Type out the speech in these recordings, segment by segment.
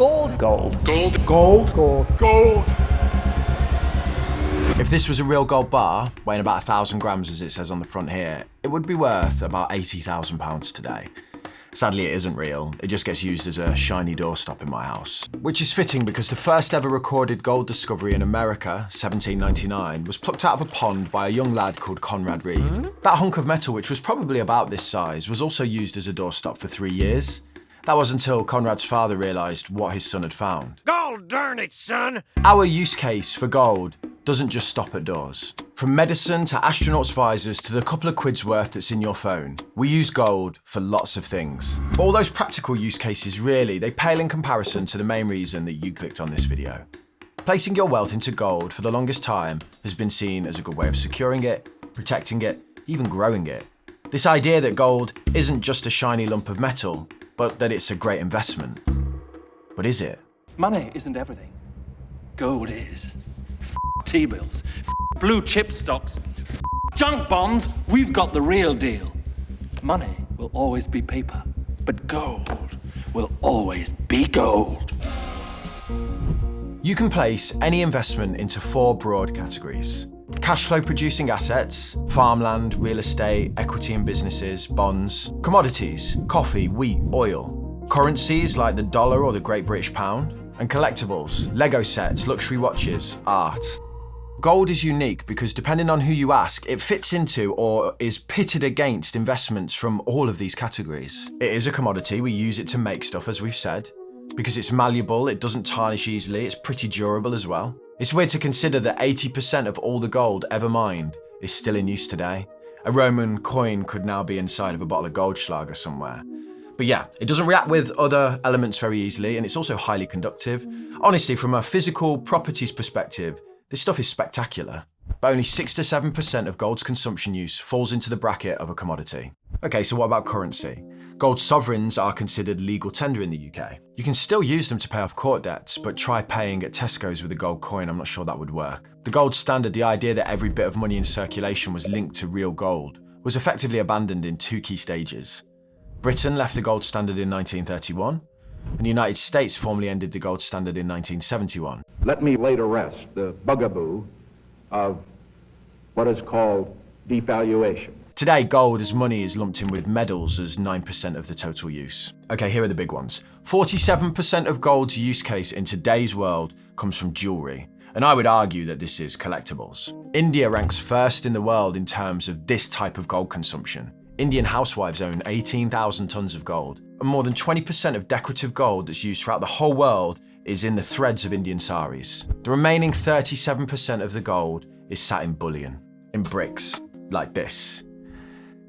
Gold. Gold. Gold. Gold. Gold. Gold. If this was a real gold bar, weighing about 1,000 grams as it says on the front here, it would be worth about £80,000 today. Sadly, it isn't real. It just gets used as a shiny doorstop in my house. Which is fitting because the first ever recorded gold discovery in America, 1799, was plucked out of a pond by a young lad called Conrad Reed. That hunk of metal, which was probably about this size, was also used as a doorstop for 3 years. That was until Conrad's father realised what his son had found. Gold, darn it, son! Our use case for gold doesn't just stop at doors. From medicine to astronauts' visors to the couple of quid's worth that's in your phone, we use gold for lots of things. But all those practical use cases really, they pale in comparison to the main reason that you clicked on this video. Placing your wealth into gold for the longest time has been seen as a good way of securing it, protecting it, even growing it. This idea that gold isn't just a shiny lump of metal, but that it's a great investment. But is it? Money isn't everything. Gold is. T-bills, blue chip stocks, junk bonds, we've got the real deal. Money will always be paper, but gold will always be gold. You can place any investment into 4 broad categories. Cash flow producing assets, farmland, real estate, equity in businesses, bonds, commodities, coffee, wheat, oil, currencies like the dollar or the Great British Pound, and collectibles, Lego sets, luxury watches, art. Gold is unique because depending on who you ask, it fits into or is pitted against investments from all of these categories. It is a commodity, we use it to make stuff as we've said. Because it's malleable, it doesn't tarnish easily, it's pretty durable as well. It's weird to consider that 80% of all the gold ever mined is still in use today. A Roman coin could now be inside of a bottle of Goldschlager somewhere. But yeah, it doesn't react with other elements very easily, and it's also highly conductive. Honestly, from a physical properties perspective, this stuff is spectacular. But only 6 to 7% of gold's consumption use falls into the bracket of a commodity. Okay, so what about currency? Gold sovereigns are considered legal tender in the UK. You can still use them to pay off court debts, but try paying at Tesco's with a gold coin, I'm not sure that would work. The gold standard, the idea that every bit of money in circulation was linked to real gold, was effectively abandoned in 2 key stages. Britain left the gold standard in 1931, and the United States formally ended the gold standard in 1971. Let me lay to rest the bugaboo of what is called devaluation. Today, gold as money is lumped in with medals as 9% of the total use. Okay, here are the big ones. 47% of gold's use case in today's world comes from jewelry, and I would argue that this is collectibles. India ranks first in the world in terms of this type of gold consumption. Indian housewives own 18,000 tons of gold, and more than 20% of decorative gold that's used throughout the whole world is in the threads of Indian saris. The remaining 37% of the gold is sat in bullion, in bricks, like this.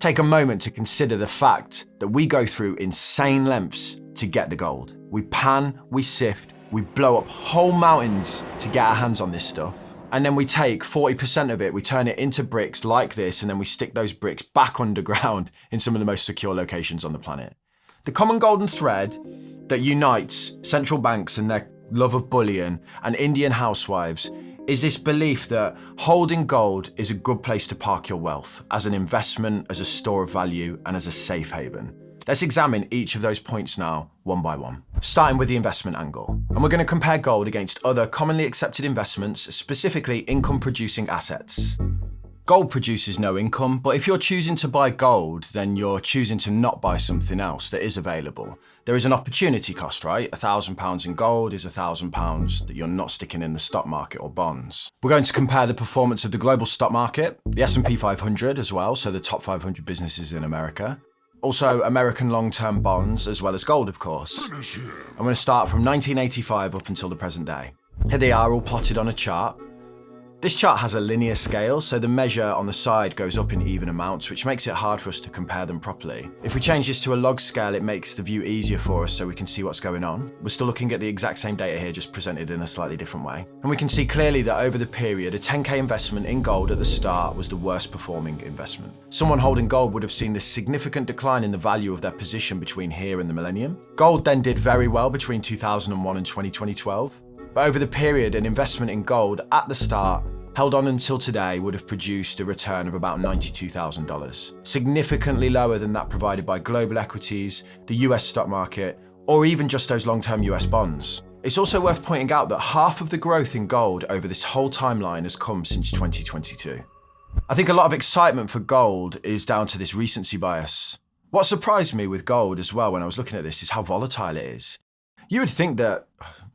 Take a moment to consider the fact that we go through insane lengths to get the gold. We pan, we sift, we blow up whole mountains to get our hands on this stuff. And then we take 40% of it, we turn it into bricks like this, and then we stick those bricks back underground in some of the most secure locations on the planet. The common golden thread that unites central banks and their love of bullion and Indian housewives is this belief that holding gold is a good place to park your wealth, as an investment, as a store of value, and as a safe haven. Let's examine each of those points now, one by one. Starting with the investment angle. And we're going to compare gold against other commonly accepted investments, specifically income-producing assets. Gold produces no income, but if you're choosing to buy gold, then you're choosing to not buy something else that is available. There is an opportunity cost, right? £1,000 in gold is £1,000 that you're not sticking in the stock market or bonds. We're going to compare the performance of the global stock market, the S&P 500 as well, so the top 500 businesses in America. Also, American long-term bonds, as well as gold, of course. I'm going to start from 1985 up until the present day. Here they are, all plotted on a chart. This chart has a linear scale, so the measure on the side goes up in even amounts, which makes it hard for us to compare them properly. If we change this to a log scale, it makes the view easier for us so we can see what's going on. We're still looking at the exact same data here, just presented in a slightly different way. And we can see clearly that over the period, a 10k investment in gold at the start was the worst performing investment. Someone holding gold would have seen this significant decline in the value of their position between here and the millennium. Gold then did very well between 2001 and 2012. But over the period, an investment in gold at the start, held on until today, would have produced a return of about $92,000, significantly lower than that provided by global equities, the US stock market, or even just those long-term US bonds. It's also worth pointing out that half of the growth in gold over this whole timeline has come since 2022. I think a lot of excitement for gold is down to this recency bias. What surprised me with gold as well when I was looking at this is how volatile it is. You would think that,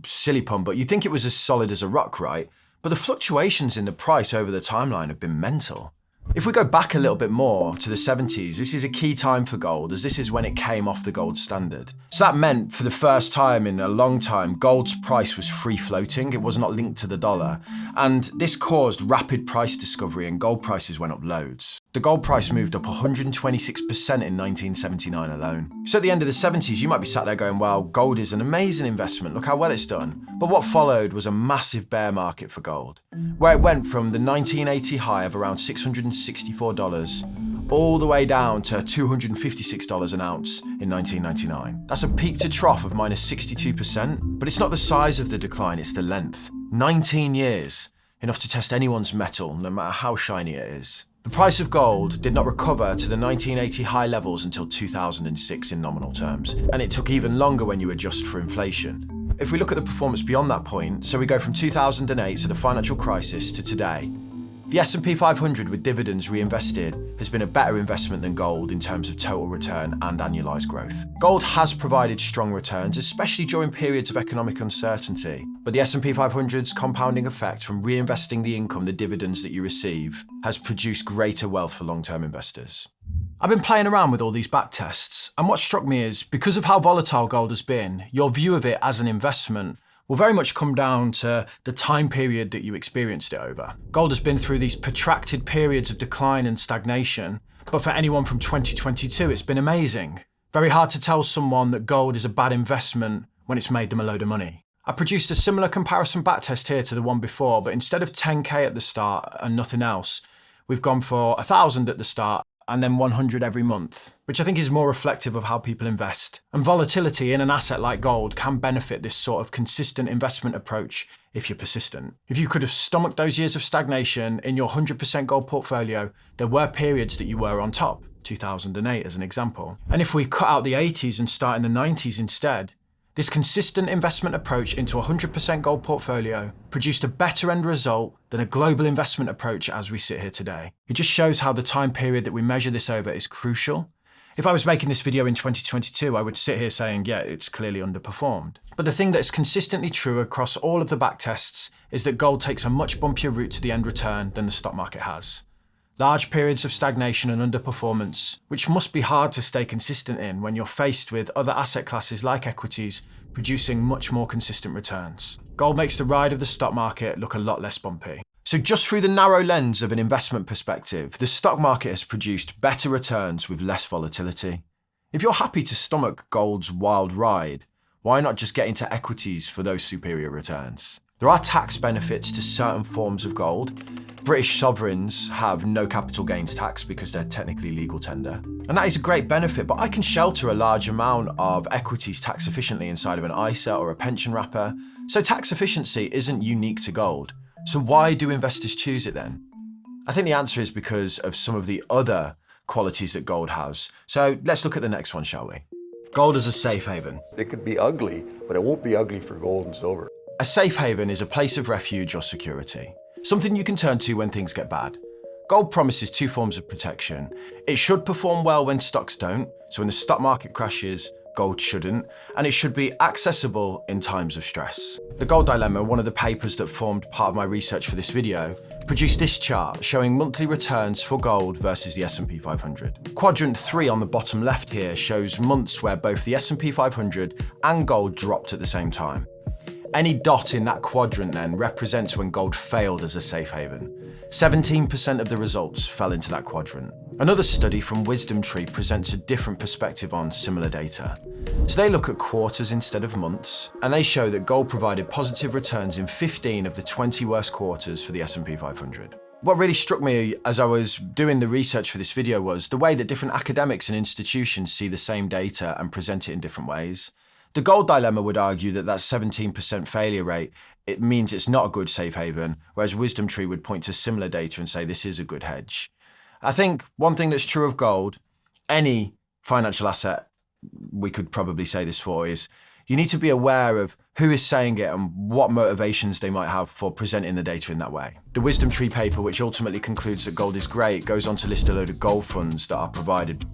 silly pun, but you'd think it was as solid as a rock, right? But the fluctuations in the price over the timeline have been mental. If we go back a little bit more to the 70s, this is a key time for gold, as this is when it came off the gold standard. So that meant for the first time in a long time, gold's price was free floating, it was not linked to the dollar. And this caused rapid price discovery and gold prices went up loads. The gold price moved up 126% in 1979 alone. So at the end of the 70s, you might be sat there going, well, gold is an amazing investment, look how well it's done. But what followed was a massive bear market for gold, where it went from the 1980 high of around $664 all the way down to $256 an ounce in 1999. That's a peak to trough of minus 62%, but it's not the size of the decline, it's the length. 19 years, enough to test anyone's metal, no matter how shiny it is. The price of gold did not recover to the 1980 high levels until 2006 in nominal terms, and it took even longer when you adjust for inflation. If we look at the performance beyond that point, so we go from 2008, so the financial crisis, to today, the S&P 500 with dividends reinvested has been a better investment than gold in terms of total return and annualized growth. Gold has provided strong returns, especially during periods of economic uncertainty, but the S&P 500's compounding effect from reinvesting the income, the dividends that you receive, has produced greater wealth for long-term investors. I've been playing around with all these back tests, and what struck me is, because of how volatile gold has been, your view of it as an investment will very much come down to the time period that you experienced it over. Gold has been through these protracted periods of decline and stagnation, but for anyone from 2022, it's been amazing. Very hard to tell someone that gold is a bad investment when it's made them a load of money. I produced a similar comparison backtest here to the one before, but instead of 10K at the start and nothing else, we've gone for 1,000 at the start and then 100 every month, which I think is more reflective of how people invest. And volatility in an asset like gold can benefit this sort of consistent investment approach if you're persistent. If you could have stomached those years of stagnation in your 100% gold portfolio, there were periods that you were on top, 2008 as an example. And if we cut out the 80s and start in the 90s instead, this consistent investment approach into a 100% gold portfolio produced a better end result than a global investment approach as we sit here today. It just shows how the time period that we measure this over is crucial. If I was making this video in 2022, I would sit here saying, yeah, it's clearly underperformed. But the thing that's consistently true across all of the backtests is that gold takes a much bumpier route to the end return than the stock market has. Large periods of stagnation and underperformance, which must be hard to stay consistent in when you're faced with other asset classes like equities producing much more consistent returns. Gold makes the ride of the stock market look a lot less bumpy. So just through the narrow lens of an investment perspective, the stock market has produced better returns with less volatility. If you're happy to stomach gold's wild ride, why not just get into equities for those superior returns? There are tax benefits to certain forms of gold. British sovereigns have no capital gains tax because they're technically legal tender. And that is a great benefit, but I can shelter a large amount of equities tax efficiently inside of an ISA or a pension wrapper. So tax efficiency isn't unique to gold. So why do investors choose it then? I think the answer is because of some of the other qualities that gold has. So let's look at the next one, shall we? Gold as a safe haven. It could be ugly, but it won't be ugly for gold and silver. A safe haven is a place of refuge or security, something you can turn to when things get bad. Gold promises two forms of protection. It should perform well when stocks don't, so when the stock market crashes, gold shouldn't, and it should be accessible in times of stress. The Gold Dilemma, one of the papers that formed part of my research for this video, produced this chart showing monthly returns for gold versus the S&P 500. Quadrant 3 on the bottom left here shows months where both the S&P 500 and gold dropped at the same time. Any dot in that quadrant then represents when gold failed as a safe haven. 17% of the results fell into that quadrant. Another study from WisdomTree presents a different perspective on similar data. So they look at quarters instead of months, and they show that gold provided positive returns in 15 of the 20 worst quarters for the S&P 500. What really struck me as I was doing the research for this video was the way that different academics and institutions see the same data and present it in different ways. The Gold Dilemma would argue that 17% failure rate, it means it's not a good safe haven, whereas WisdomTree would point to similar data and say this is a good hedge. I think one thing that's true of gold, any financial asset, we could probably say this for is you need to be aware of who is saying it and what motivations they might have for presenting the data in that way. The Wisdom Tree paper, which ultimately concludes that gold is great, goes on to list a load of gold funds that are provided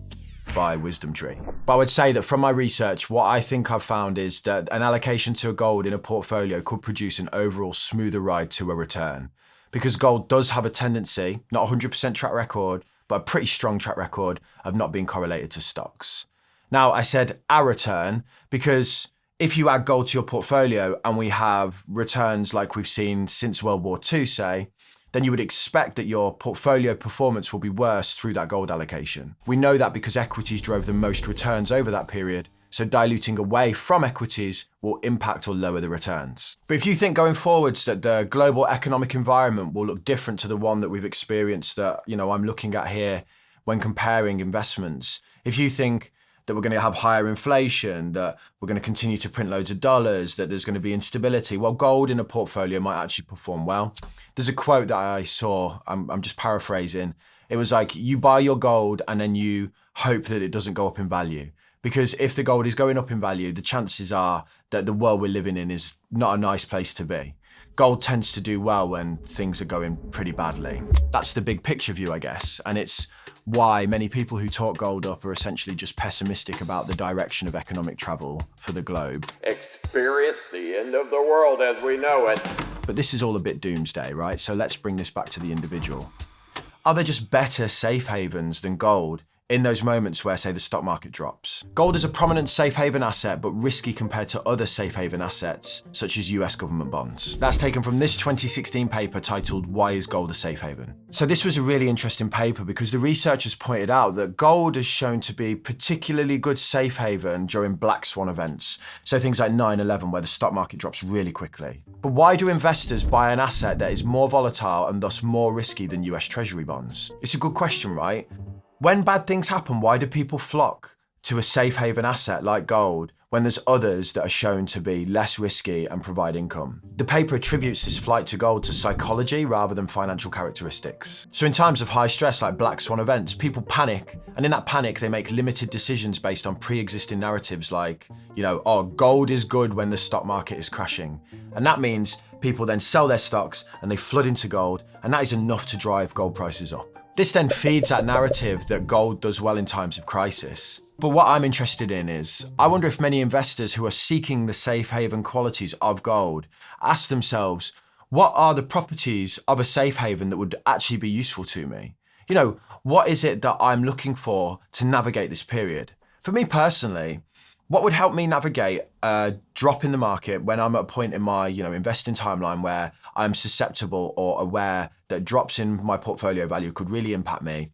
by Wisdom Tree. But I would say that from my research, what I think I've found is that an allocation to a gold in a portfolio could produce an overall smoother ride to a return. Because gold does have a tendency, not 100% track record, but a pretty strong track record of not being correlated to stocks. Now, I said a return because if you add gold to your portfolio and we have returns like we've seen since World War II, say, then you would expect that your portfolio performance will be worse through that gold allocation. We know that because equities drove the most returns over that period, so diluting away from equities will impact or lower the returns. But if you think going forwards that the global economic environment will look different to the one that we've experienced that, I'm looking at here when comparing investments, if you think that we're going to have higher inflation, that we're going to continue to print loads of dollars, that there's going to be instability, well, gold in a portfolio might actually perform well. There's a quote that I saw, I'm just paraphrasing. It was like, you buy your gold and then you hope that it doesn't go up in value. Because if the gold is going up in value, the chances are that the world we're living in is not a nice place to be. Gold tends to do well when things are going pretty badly. That's the big picture view, I guess. And it's why many people who talk gold up are essentially just pessimistic about the direction of economic travel for the globe. Experience the end of the world as we know it. But this is all a bit doomsday, right? So let's bring this back to the individual. Are there just better safe havens than gold in those moments where, say, the stock market drops? Gold is a prominent safe haven asset, but risky compared to other safe haven assets, such as US government bonds. That's taken from this 2016 paper titled, Why is Gold a Safe Haven? So this was a really interesting paper because the researchers pointed out that gold is shown to be particularly good safe haven during black swan events. So things like 9/11, where the stock market drops really quickly. But why do investors buy an asset that is more volatile and thus more risky than US Treasury bonds? It's a good question, right? When bad things happen, why do people flock to a safe haven asset like gold when there's others that are shown to be less risky and provide income? The paper attributes this flight to gold to psychology rather than financial characteristics. So in times of high stress like black swan events, people panic, and in that panic they make limited decisions based on pre-existing narratives like, gold is good when the stock market is crashing. And that means people then sell their stocks and they flood into gold, and that is enough to drive gold prices up. This then feeds that narrative that gold does well in times of crisis. But what I'm interested in is, I wonder if many investors who are seeking the safe haven qualities of gold ask themselves, what are the properties of a safe haven that would actually be useful to me? What is it that I'm looking for to navigate this period? For me personally, what would help me navigate a drop in the market when I'm at a point in my, investing timeline where I'm susceptible or aware that drops in my portfolio value could really impact me?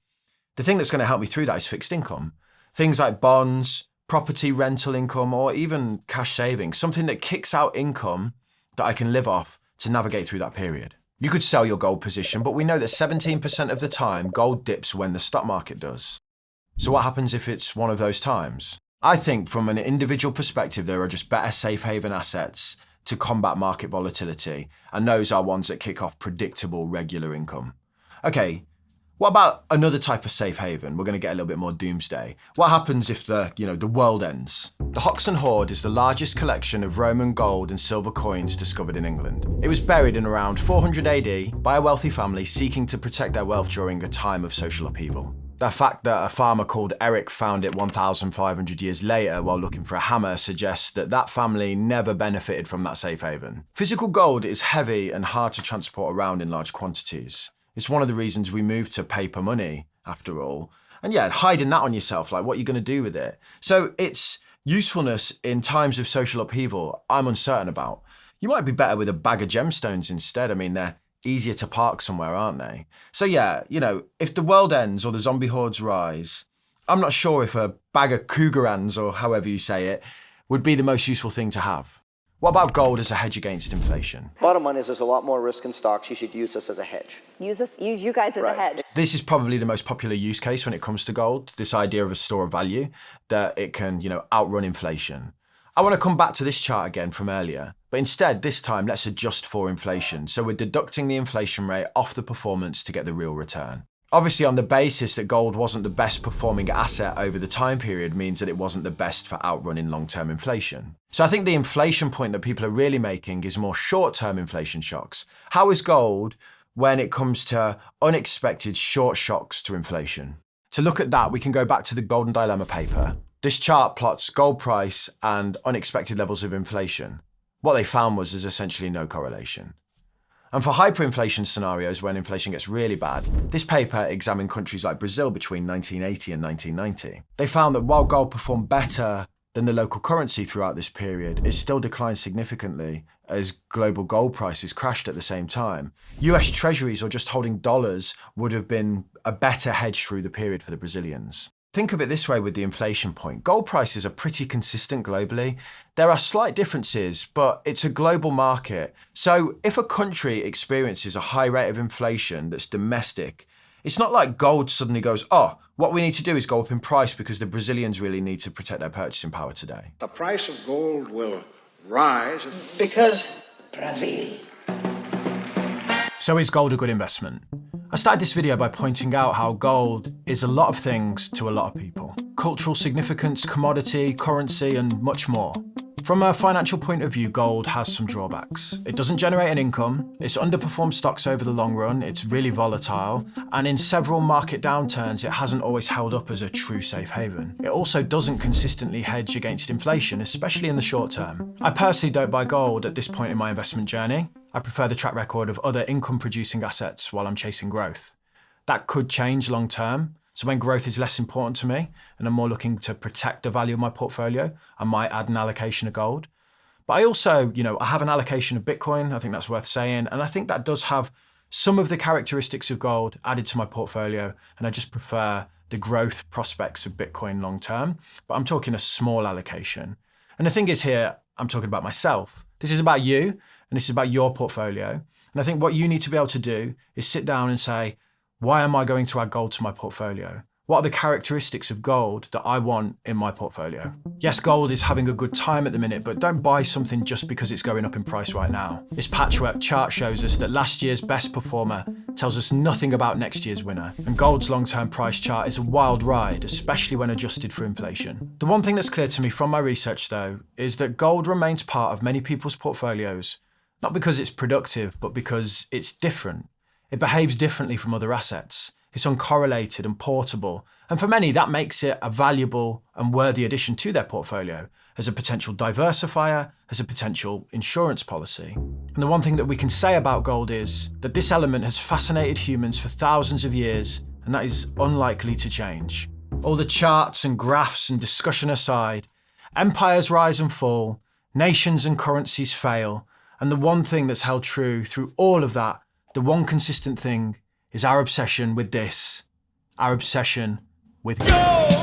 The thing that's going to help me through that is fixed income. Things like bonds, property rental income, or even cash savings, something that kicks out income that I can live off to navigate through that period. You could sell your gold position, but we know that 17% of the time gold dips when the stock market does. So what happens if it's one of those times? I think from an individual perspective, there are just better safe haven assets to combat market volatility, and those are ones that kick off predictable, regular income. Okay, what about another type of safe haven? We're going to get a little bit more doomsday. What happens if the world ends? The Hoxton Hoard is the largest collection of Roman gold and silver coins discovered in England. It was buried in around 400 AD by a wealthy family seeking to protect their wealth during a time of social upheaval. The fact that a farmer called Eric found it 1,500 years later while looking for a hammer suggests that that family never benefited from that safe haven. Physical gold is heavy and hard to transport around in large quantities. It's one of the reasons we moved to paper money, after all. And yeah, hiding that on yourself, like what are you going to do with it? So its usefulness in times of social upheaval, I'm uncertain about. You might be better with a bag of gemstones instead. I mean, they're easier to park somewhere, aren't they? So yeah, if the world ends or the zombie hordes rise, I'm not sure if a bag of cougarans, or however you say it, would be the most useful thing to have. What about gold as a hedge against inflation? Bottom line is there's a lot more risk in stocks. You should use this as a hedge. Use you guys as a hedge. This is probably the most popular use case when it comes to gold, this idea of a store of value, that it can, outrun inflation. I want to come back to this chart again from earlier, but instead, this time, let's adjust for inflation. So we're deducting the inflation rate off the performance to get the real return. Obviously, on the basis that gold wasn't the best performing asset over the time period means that it wasn't the best for outrunning long-term inflation. So I think the inflation point that people are really making is more short-term inflation shocks. How is gold when it comes to unexpected short shocks to inflation? To look at that, we can go back to the Golden Dilemma paper. This chart plots gold price and unexpected levels of inflation. What they found was there's essentially no correlation. And for hyperinflation scenarios when inflation gets really bad, this paper examined countries like Brazil between 1980 and 1990. They found that while gold performed better than the local currency throughout this period, it still declined significantly as global gold prices crashed at the same time. US treasuries or just holding dollars would have been a better hedge through the period for the Brazilians. Think of it this way with the inflation point. Gold prices are pretty consistent globally. There are slight differences, but it's a global market. So if a country experiences a high rate of inflation that's domestic, it's not like gold suddenly goes, oh, what we need to do is go up in price because the Brazilians really need to protect their purchasing power today. The price of gold will rise because Brazil. So is gold a good investment? I started this video by pointing out how gold is a lot of things to a lot of people. Cultural significance, commodity, currency, and much more. From a financial point of view, gold has some drawbacks. It doesn't generate an income, it's underperformed stocks over the long run, it's really volatile, and in several market downturns, it hasn't always held up as a true safe haven. It also doesn't consistently hedge against inflation, especially in the short term. I personally don't buy gold at this point in my investment journey. I prefer the track record of other income-producing assets while I'm chasing growth. That could change long term. So when growth is less important to me and I'm more looking to protect the value of my portfolio, I might add an allocation of gold. But I also, I have an allocation of Bitcoin. I think that's worth saying. And I think that does have some of the characteristics of gold added to my portfolio. And I just prefer the growth prospects of Bitcoin long term. But I'm talking a small allocation. And the thing is here, I'm talking about myself. This is about you and this is about your portfolio. And I think what you need to be able to do is sit down and say, why am I going to add gold to my portfolio? What are the characteristics of gold that I want in my portfolio? Yes, gold is having a good time at the minute, but don't buy something just because it's going up in price right now. This patchwork chart shows us that last year's best performer tells us nothing about next year's winner. And gold's long-term price chart is a wild ride, especially when adjusted for inflation. The one thing that's clear to me from my research, though, is that gold remains part of many people's portfolios, not because it's productive, but because it's different. It behaves differently from other assets. It's uncorrelated and portable. And for many, that makes it a valuable and worthy addition to their portfolio as a potential diversifier, as a potential insurance policy. And the one thing that we can say about gold is that this element has fascinated humans for thousands of years, and that is unlikely to change. All the charts and graphs and discussion aside, empires rise and fall, nations and currencies fail, and the one thing that's held true through all of that, the one consistent thing, is our obsession with this, our obsession with gold.